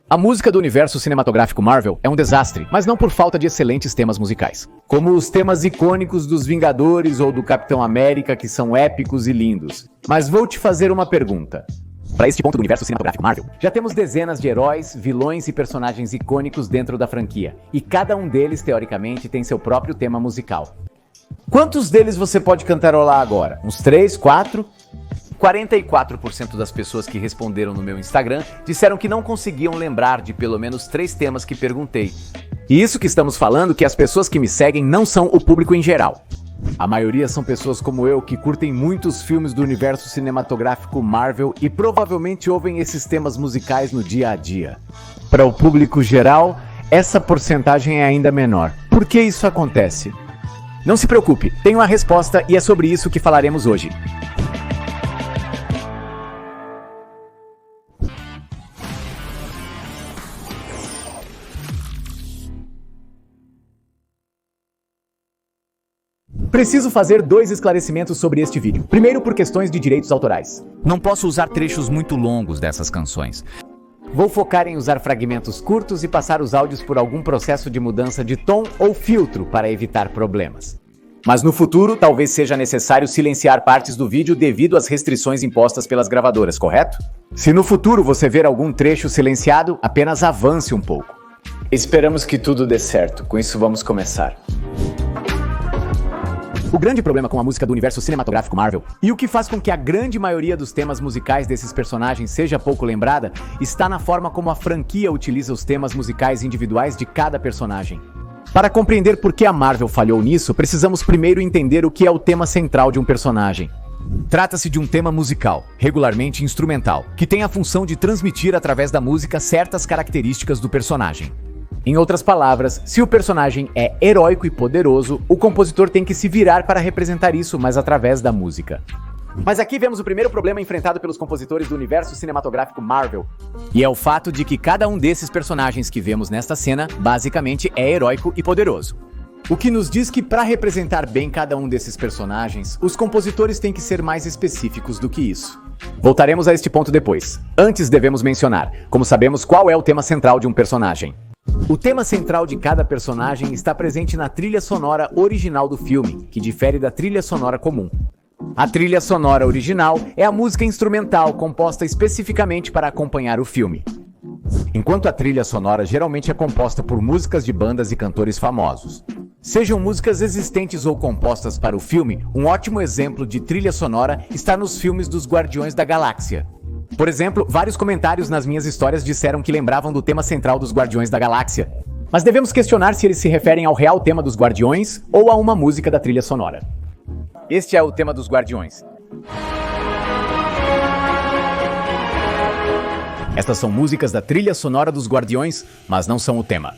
A música do universo cinematográfico Marvel é um desastre, mas não por falta de excelentes temas musicais. Como os temas icônicos dos Vingadores ou do Capitão América, que são épicos e lindos. Mas vou te fazer uma pergunta. Para este ponto do universo cinematográfico Marvel, já temos dezenas de heróis, vilões e personagens icônicos dentro da franquia. E cada um deles, teoricamente, tem seu próprio tema musical. Quantos deles você pode cantarolar agora? Uns 3, 4? 44% das pessoas que responderam no meu Instagram disseram que não conseguiam lembrar de pelo menos 3 temas que perguntei. E isso que estamos falando que as pessoas que me seguem não são o público em geral. A maioria são pessoas como eu que curtem muitos filmes do universo cinematográfico Marvel e provavelmente ouvem esses temas musicais no dia a dia. Para o público geral, essa porcentagem é ainda menor. Por que isso acontece? Não se preocupe, tenho a resposta e é sobre isso que falaremos hoje. Preciso fazer 2 esclarecimentos sobre este vídeo. Primeiro, por questões de direitos autorais. Não posso usar trechos muito longos dessas canções. Vou focar em usar fragmentos curtos e passar os áudios por algum processo de mudança de tom ou filtro para evitar problemas. Mas no futuro, talvez seja necessário silenciar partes do vídeo devido às restrições impostas pelas gravadoras, correto? Se no futuro você ver algum trecho silenciado, apenas avance um pouco. Esperamos que tudo dê certo. Com isso, vamos começar. O grande problema com a música do universo cinematográfico Marvel, e o que faz com que a grande maioria dos temas musicais desses personagens seja pouco lembrada, está na forma como a franquia utiliza os temas musicais individuais de cada personagem. Para compreender por que a Marvel falhou nisso, precisamos primeiro entender o que é o tema central de um personagem. Trata-se de um tema musical, regularmente instrumental, que tem a função de transmitir através da música certas características do personagem. Em outras palavras, se o personagem é heróico e poderoso, o compositor tem que se virar para representar isso, mas através da música. Mas aqui vemos o primeiro problema enfrentado pelos compositores do universo cinematográfico Marvel. E é o fato de que cada um desses personagens que vemos nesta cena, basicamente é heróico e poderoso. O que nos diz que para representar bem cada um desses personagens, os compositores têm que ser mais específicos do que isso. Voltaremos a este ponto depois. Antes devemos mencionar, como sabemos, qual é o tema central de um personagem. O tema central de cada personagem está presente na trilha sonora original do filme, que difere da trilha sonora comum. A trilha sonora original é a música instrumental composta especificamente para acompanhar o filme. Enquanto a trilha sonora geralmente é composta por músicas de bandas e cantores famosos. Sejam músicas existentes ou compostas para o filme, um ótimo exemplo de trilha sonora está nos filmes dos Guardiões da Galáxia. Por exemplo, vários comentários nas minhas histórias disseram que lembravam do tema central dos Guardiões da Galáxia. Mas devemos questionar se eles se referem ao real tema dos Guardiões ou a uma música da trilha sonora. Este é o tema dos Guardiões. Estas são músicas da trilha sonora dos Guardiões, mas não são o tema.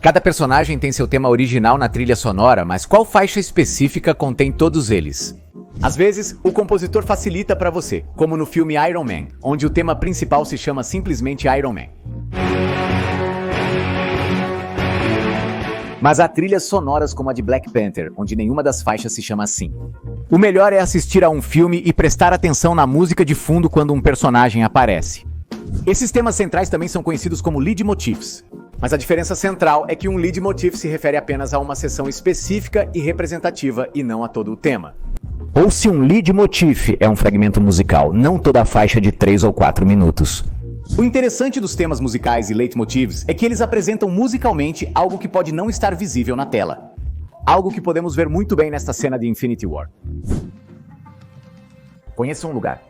Cada personagem tem seu tema original na trilha sonora, mas qual faixa específica contém todos eles? Às vezes, o compositor facilita para você, como no filme Iron Man, onde o tema principal se chama simplesmente Iron Man. Mas há trilhas sonoras como a de Black Panther, onde nenhuma das faixas se chama assim. O melhor é assistir a um filme e prestar atenção na música de fundo quando um personagem aparece. Esses temas centrais também são conhecidos como leitmotifs. Mas a diferença central é que um leitmotiv se refere apenas a uma seção específica e representativa e não a todo o tema. Ou se um leitmotiv é um fragmento musical, não toda a faixa de 3 ou 4 minutos. O interessante dos temas musicais e leitmotivs é que eles apresentam musicalmente algo que pode não estar visível na tela. Algo que podemos ver muito bem nesta cena de Infinity War. Conheça um lugar.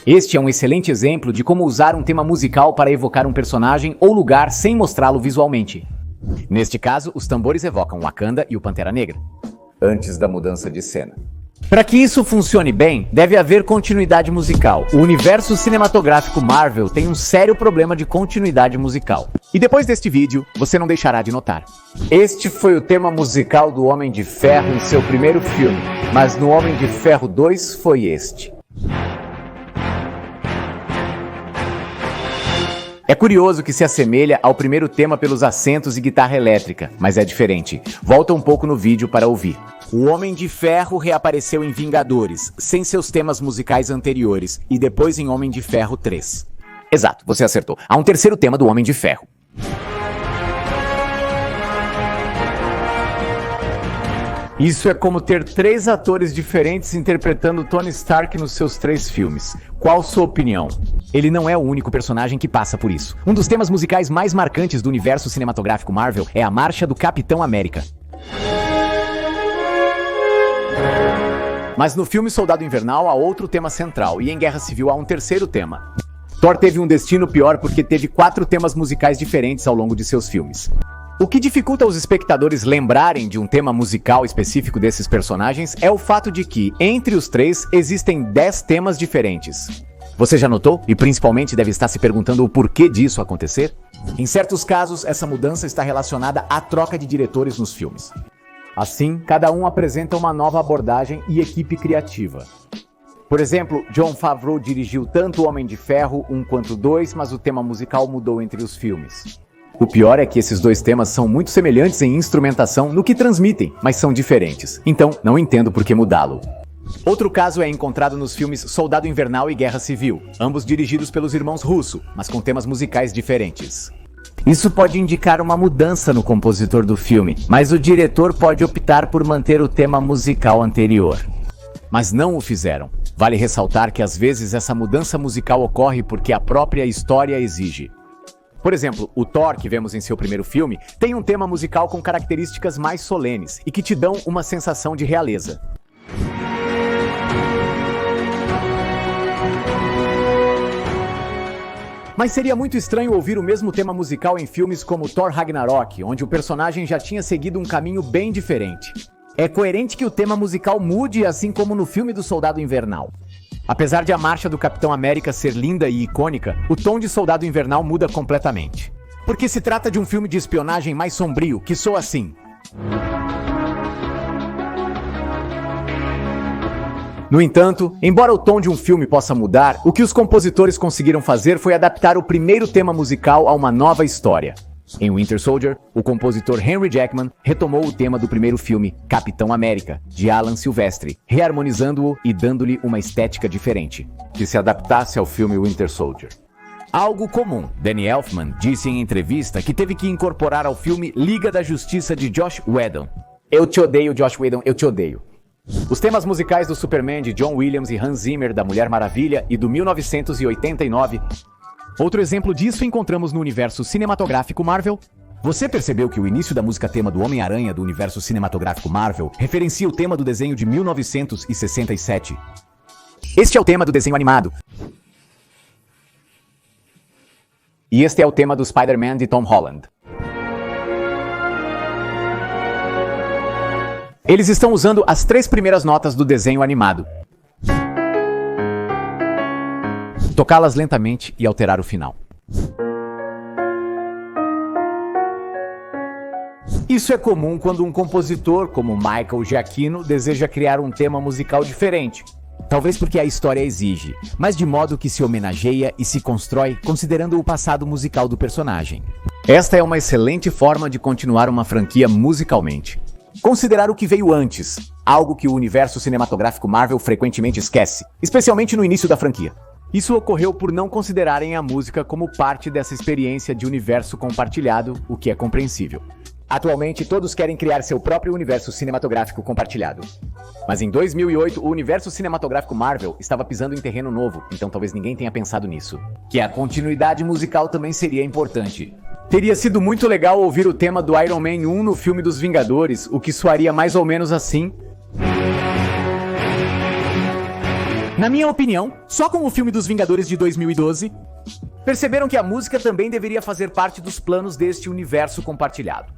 Este é um excelente exemplo de como usar um tema musical para evocar um personagem ou lugar sem mostrá-lo visualmente. Neste caso, os tambores evocam Wakanda e o Pantera Negra, antes da mudança de cena. Para que isso funcione bem, deve haver continuidade musical. O universo cinematográfico Marvel tem um sério problema de continuidade musical. E depois deste vídeo, você não deixará de notar. Este foi o tema musical do Homem de Ferro em seu primeiro filme, mas no Homem de Ferro 2 foi este. É curioso que se assemelha ao primeiro tema pelos acentos e guitarra elétrica, mas é diferente. Volta um pouco no vídeo para ouvir. O Homem de Ferro reapareceu em Vingadores, sem seus temas musicais anteriores, e depois em Homem de Ferro 3. Exato, você acertou. Há um terceiro tema do Homem de Ferro. Isso é como ter 3 atores diferentes interpretando Tony Stark nos seus 3 filmes. Qual sua opinião? Ele não é o único personagem que passa por isso. Um dos temas musicais mais marcantes do universo cinematográfico Marvel é a Marcha do Capitão América. Mas no filme Soldado Invernal há outro tema central, e em Guerra Civil há um terceiro tema. Thor teve um destino pior porque teve 4 temas musicais diferentes ao longo de seus filmes. O que dificulta os espectadores lembrarem de um tema musical específico desses personagens é o fato de que, entre os 3, existem 10 temas diferentes. Você já notou? E principalmente deve estar se perguntando o porquê disso acontecer? Em certos casos, essa mudança está relacionada à troca de diretores nos filmes. Assim, cada um apresenta uma nova abordagem e equipe criativa. Por exemplo, Jon Favreau dirigiu tanto Homem de Ferro 1 quanto 2, mas o tema musical mudou entre os filmes. O pior é que esses 2 temas são muito semelhantes em instrumentação no que transmitem, mas são diferentes. Então, não entendo por que mudá-lo. Outro caso é encontrado nos filmes Soldado Invernal e Guerra Civil, ambos dirigidos pelos irmãos Russo, mas com temas musicais diferentes. Isso pode indicar uma mudança no compositor do filme, mas o diretor pode optar por manter o tema musical anterior. Mas não o fizeram. Vale ressaltar que às vezes essa mudança musical ocorre porque a própria história exige. Por exemplo, o Thor, que vemos em seu primeiro filme, tem um tema musical com características mais solenes e que te dão uma sensação de realeza. Mas seria muito estranho ouvir o mesmo tema musical em filmes como Thor Ragnarok, onde o personagem já tinha seguido um caminho bem diferente. É coerente que o tema musical mude, assim como no filme do Soldado Invernal. Apesar de a Marcha do Capitão América ser linda e icônica, o tom de Soldado Invernal muda completamente. Porque se trata de um filme de espionagem mais sombrio, que soa assim. No entanto, embora o tom de um filme possa mudar, o que os compositores conseguiram fazer foi adaptar o primeiro tema musical a uma nova história. Em Winter Soldier, o compositor Henry Jackman retomou o tema do primeiro filme, Capitão América, de Alan Silvestri, reharmonizando-o e dando-lhe uma estética diferente, que se adaptasse ao filme Winter Soldier. Algo comum, Danny Elfman disse em entrevista que teve que incorporar ao filme Liga da Justiça de Joss Whedon. Eu te odeio, Joss Whedon, eu te odeio. Os temas musicais do Superman de John Williams e Hans Zimmer, da Mulher Maravilha e do 1989. Outro exemplo disso encontramos no universo cinematográfico Marvel. Você percebeu que o início da música tema do Homem-Aranha do universo cinematográfico Marvel referencia o tema do desenho de 1967? Este é o tema do desenho animado. E este é o tema do Spider-Man de Tom Holland. Eles estão usando as 3 primeiras notas do desenho animado. Tocá-las lentamente e alterar o final. Isso é comum quando um compositor, como Michael Giacchino, deseja criar um tema musical diferente. Talvez porque a história exige, mas de modo que se homenageia e se constrói considerando o passado musical do personagem. Esta é uma excelente forma de continuar uma franquia musicalmente. Considerar o que veio antes, algo que o universo cinematográfico Marvel frequentemente esquece, especialmente no início da franquia. Isso ocorreu por não considerarem a música como parte dessa experiência de universo compartilhado, o que é compreensível. Atualmente, todos querem criar seu próprio universo cinematográfico compartilhado. Mas em 2008, o universo cinematográfico Marvel estava pisando em terreno novo, então talvez ninguém tenha pensado nisso. Que a continuidade musical também seria importante. Teria sido muito legal ouvir o tema do Iron Man 1 no filme dos Vingadores, o que soaria mais ou menos assim. Na minha opinião, só com o filme dos Vingadores de 2012, perceberam que a música também deveria fazer parte dos planos deste universo compartilhado.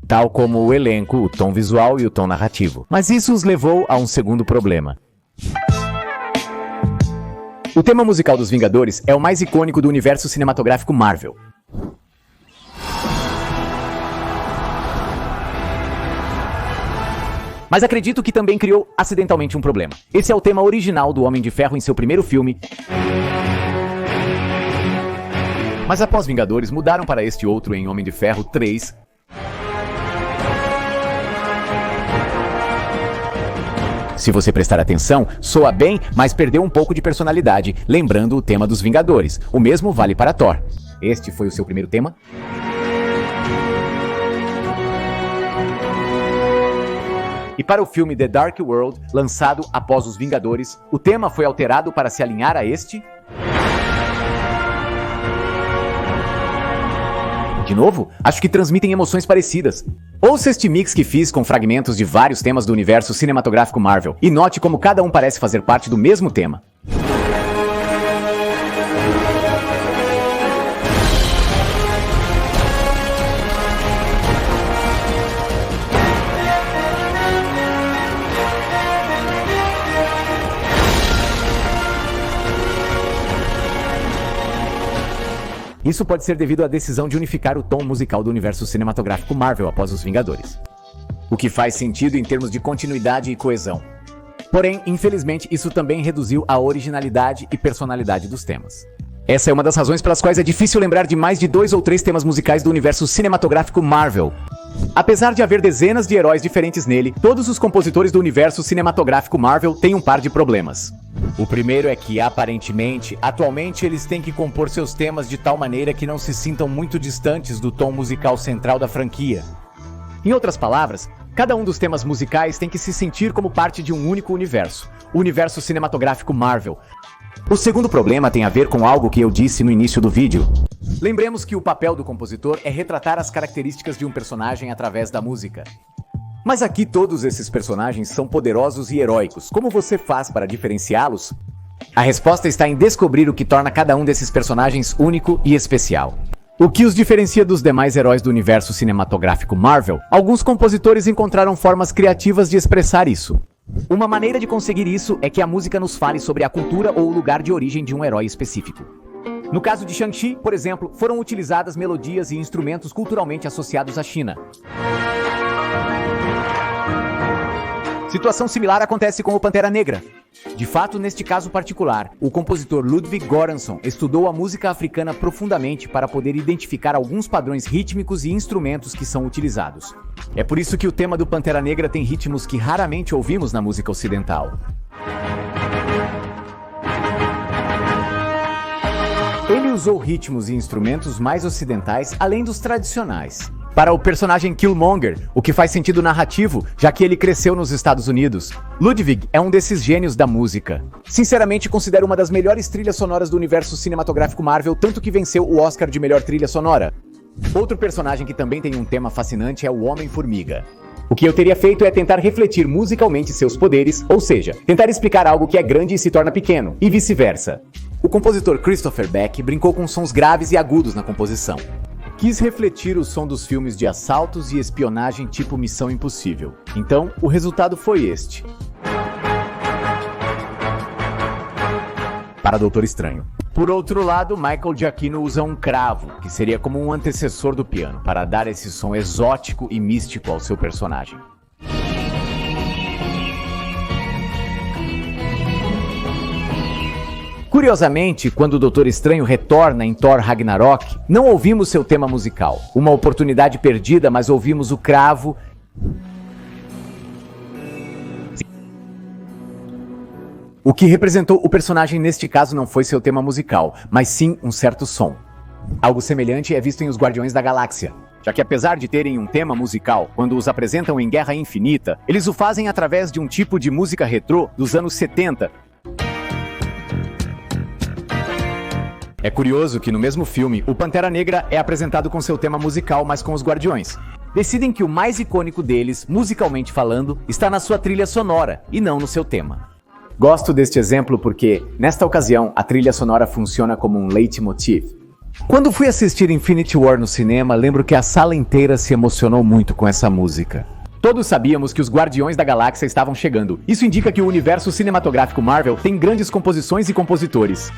Tal como o elenco, o tom visual e o tom narrativo. Mas isso os levou a um segundo problema. O tema musical dos Vingadores é o mais icônico do universo cinematográfico Marvel. Mas acredito que também criou acidentalmente um problema. Esse é o tema original do Homem de Ferro em seu primeiro filme. Mas após Vingadores, mudaram para este outro em Homem de Ferro 3. Se você prestar atenção, soa bem, mas perdeu um pouco de personalidade, lembrando o tema dos Vingadores. O mesmo vale para Thor. Este foi o seu primeiro tema? E para o filme The Dark World, lançado após os Vingadores, o tema foi alterado para se alinhar a este? De novo, acho que transmitem emoções parecidas. Ouça este mix que fiz com fragmentos de vários temas do universo cinematográfico Marvel e note como cada um parece fazer parte do mesmo tema. Isso pode ser devido à decisão de unificar o tom musical do universo cinematográfico Marvel após os Vingadores. O que faz sentido em termos de continuidade e coesão. Porém, infelizmente, isso também reduziu a originalidade e personalidade dos temas. Essa é uma das razões pelas quais é difícil lembrar de mais de 2 ou 3 temas musicais do universo cinematográfico Marvel. Apesar de haver dezenas de heróis diferentes nele, todos os compositores do universo cinematográfico Marvel têm um par de problemas. O primeiro é que, aparentemente, atualmente eles têm que compor seus temas de tal maneira que não se sintam muito distantes do tom musical central da franquia. Em outras palavras, cada um dos temas musicais tem que se sentir como parte de um único universo, o universo cinematográfico Marvel. O segundo problema tem a ver com algo que eu disse no início do vídeo. Lembremos que o papel do compositor é retratar as características de um personagem através da música. Mas aqui todos esses personagens são poderosos e heróicos. Como você faz para diferenciá-los? A resposta está em descobrir o que torna cada um desses personagens único e especial. O que os diferencia dos demais heróis do universo cinematográfico Marvel? Alguns compositores encontraram formas criativas de expressar isso. Uma maneira de conseguir isso é que a música nos fale sobre a cultura ou o lugar de origem de um herói específico. No caso de Shang-Chi, por exemplo, foram utilizadas melodias e instrumentos culturalmente associados à China. Situação similar acontece com o Pantera Negra. De fato, neste caso particular, o compositor Ludwig Göransson estudou a música africana profundamente para poder identificar alguns padrões rítmicos e instrumentos que são utilizados. É por isso que o tema do Pantera Negra tem ritmos que raramente ouvimos na música ocidental. Ele usou ritmos e instrumentos mais ocidentais além dos tradicionais. Para o personagem Killmonger, o que faz sentido narrativo, já que ele cresceu nos Estados Unidos. Ludwig é um desses gênios da música. Sinceramente, considero uma das melhores trilhas sonoras do universo cinematográfico Marvel, tanto que venceu o Oscar de melhor trilha sonora. Outro personagem que também tem um tema fascinante é o Homem-Formiga. O que eu teria feito é tentar refletir musicalmente seus poderes, ou seja, tentar explicar algo que é grande e se torna pequeno, e vice-versa. O compositor Christopher Beck brincou com sons graves e agudos na composição. Quis refletir o som dos filmes de assaltos e espionagem tipo Missão Impossível. Então, o resultado foi este. Para Doutor Estranho. Por outro lado, Michael Giacchino usa um cravo, que seria como um antecessor do piano, para dar esse som exótico e místico ao seu personagem. Curiosamente, quando o Doutor Estranho retorna em Thor Ragnarok, não ouvimos seu tema musical. Uma oportunidade perdida, mas ouvimos o cravo. O que representou o personagem neste caso não foi seu tema musical, mas sim um certo som. Algo semelhante é visto em Os Guardiões da Galáxia, já que apesar de terem um tema musical, quando os apresentam em Guerra Infinita, eles o fazem através de um tipo de música retrô dos anos 70. É curioso que no mesmo filme, o Pantera Negra é apresentado com seu tema musical, mas com os Guardiões. Decidem que o mais icônico deles, musicalmente falando, está na sua trilha sonora, e não no seu tema. Gosto deste exemplo porque, nesta ocasião, a trilha sonora funciona como um leitmotiv. Quando fui assistir Infinity War no cinema, lembro que a sala inteira se emocionou muito com essa música. Todos sabíamos que os Guardiões da Galáxia estavam chegando. Isso indica que o universo cinematográfico Marvel tem grandes composições e compositores.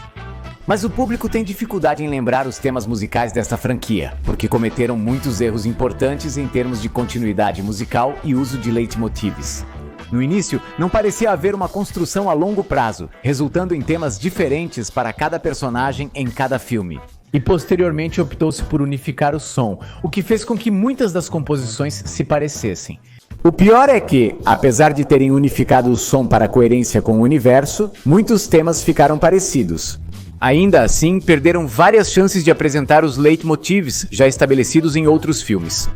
Mas o público tem dificuldade em lembrar os temas musicais desta franquia, porque cometeram muitos erros importantes em termos de continuidade musical e uso de leitmotivs. No início, não parecia haver uma construção a longo prazo, resultando em temas diferentes para cada personagem em cada filme. e posteriormente optou-se por unificar o som, o que fez com que muitas das composições se parecessem. O pior é que, apesar de terem unificado o som para coerência com o universo, muitos temas ficaram parecidos. Ainda assim, perderam várias chances de apresentar os leitmotivs já estabelecidos em outros filmes.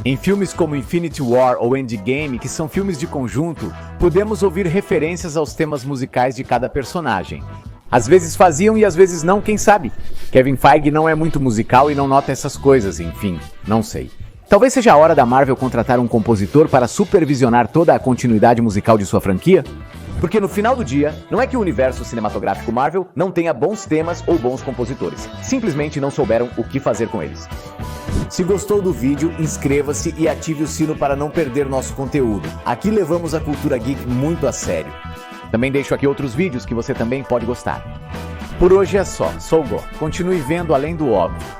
Em filmes como Infinity War ou Endgame, que são filmes de conjunto, podemos ouvir referências aos temas musicais de cada personagem. Às vezes faziam e às vezes não, quem sabe? Kevin Feige não é muito musical e não nota essas coisas, enfim, não sei. Talvez seja a hora da Marvel contratar um compositor para supervisionar toda a continuidade musical de sua franquia? Porque no final do dia, não é que o universo cinematográfico Marvel não tenha bons temas ou bons compositores. Simplesmente não souberam o que fazer com eles. Se gostou do vídeo, inscreva-se e ative o sino para não perder nosso conteúdo. Aqui levamos a cultura geek muito a sério. Também deixo aqui outros vídeos que você também pode gostar. Por hoje é só. Sou o Go. Continue vendo além do óbvio.